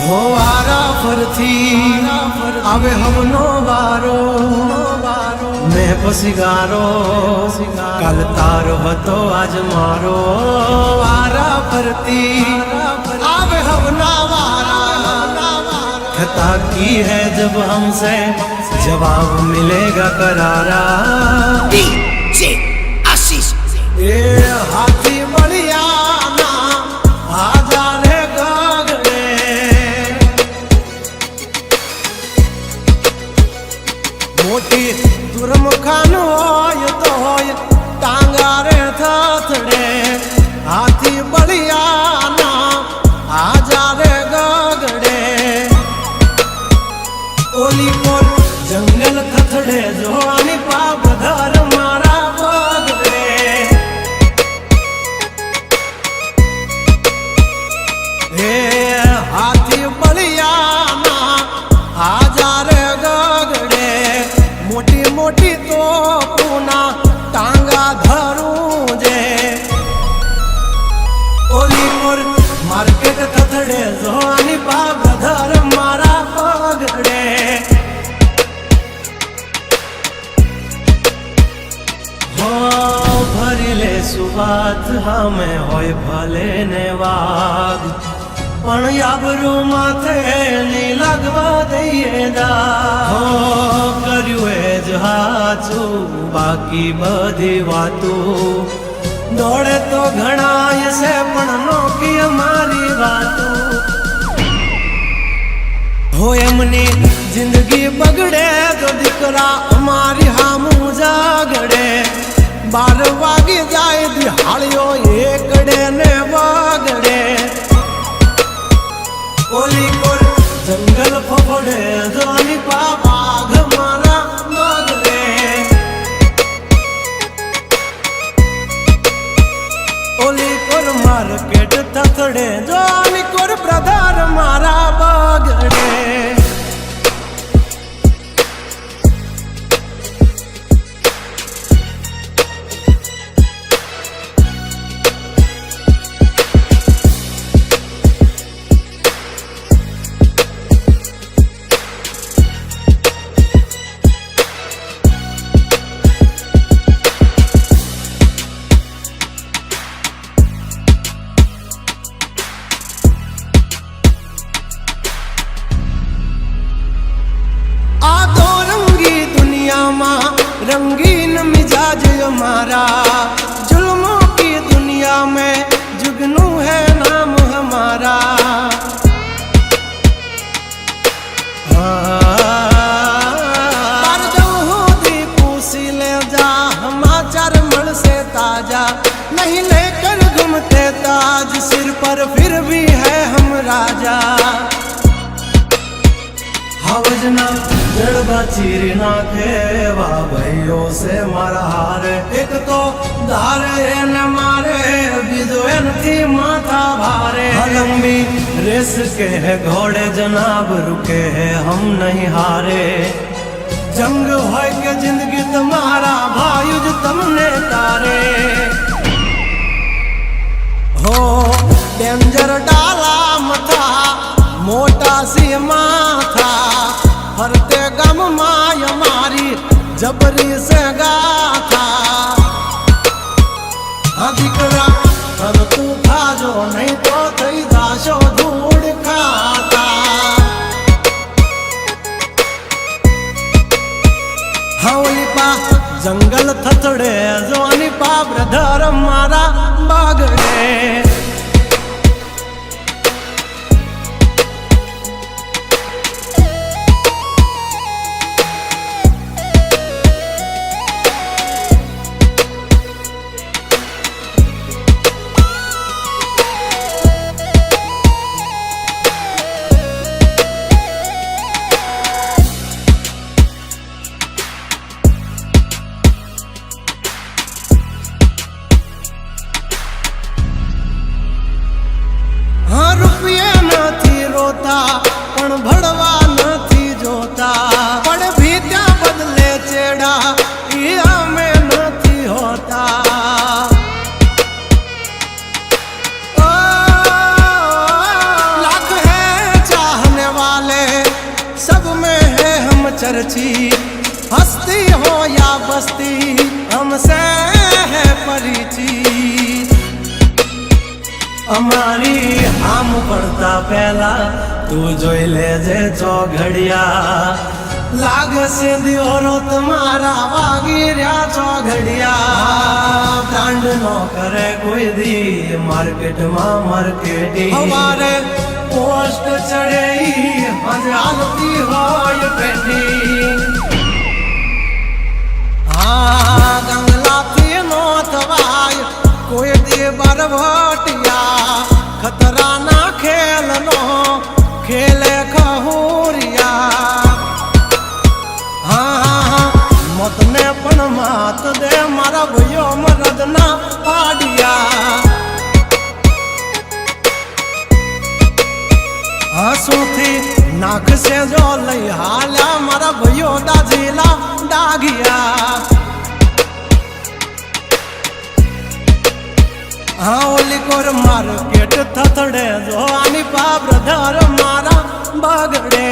हो आरा फरथी आवे हमनो बारो मैं पसिगारो कल तारो हतो आज मारो आरा फरती आवे हमना वारा खता की है जब हमसे जवाब मिलेगा करारा DJ आशीष ए हाथी बढ़िया ना आजा रे गगड़े मोटी दुर्मुखान होय तो होय टांगा रे थथड़े हाथी बढ़िया ना आजा रे गगड़े ओली कोर जंगल थथड़े जोनी पाप धर मारा बगड़े हे हाथी बढ़िया ना आजा रे गगड़े मोटी मोटी तो पूना टांगा धरू जे ओली कोर मार्केट थथड़े जोनी पाप धर मारा बगड़े भरिले सुबात हमें होय भले ने वाग पण याबरू माथे नी लगवा दઈએ दા હો કર્યું એ જ હાચું બાકી બધી વાતો દોડે તો ઘણાય છે પણ નોકી અમારી વાતો हो एमनी जिंदगी बगड़े तो दिकरा हमारी हामू जागड़े 12 वागी जाए दिहाड़ियों एकड़े ने वागड़े ओली कोर जंगल फफड़े जोनी बाघ मारा मगड़े ओली कोर मार्केट थथड़े जोनी कोर ब्रदर मारा बगड़े रंगीन मिजाज हमारा जुल्मों की दुनिया में जुगनू है नाम हमारा पूसी ले जा समाचार मन से ताजा नहीं लेकर घूमते ताज सिर पर फिर भी है हम राजा हवजना जड़बा चीरी नाखे वाह भाइयों से मारा हार एक तो धारे न मारे बीजो थी माथा भारे लंबी रेस के है घोड़े जनाब रुके है हम नहीं हारे जंग हो के जिंदगी तुम्हारा भायुज तुमने तारे हो डेंजर डाला मथा मोटा सी माथा फरते गम माय मारी जबरी से गाथा अधिकरा तब तू खा जो नहीं तो थई दाशो धूड़ खाता हवली पा जंगल थथड़े जोनी पा ब्रदर मारा बागड़े पण भड़वा नहीं जोता पण भी त्या बदले चेड़ा या में नहीं होता लाख है चाह खर्ची हस्ती हो या बस्ती हमसे है परिचित અમારી આમ પડતા પહેલા તું જોઈ લેજે ચોઘડિયા લાગશે દિયોરો તમારા વાગી રહ્યા ચોઘડિયા બ્રાન્ડ નો કરે કોઈ દી માર્કેટમાં માર્કેટિંગ અમારે પોસ્ટ ચડે હજારતી હોય પેન્ડિંગ ગંગલાથી નો થવાય કોઈ દી બરવટિયા ખતરાના ખેલનો ખેલે ખહુરિયા મોતને પણ માત દે મારા ભાઈઓ મરદના પાડિયા હસુથી નાખશે જો લઈ હાલ્યા મારા ભાઈઓ દાજીલા ડાગિયા ઓલી કોર માર્કેટ થથડે જો આની પા બ્રધર મારા બગડે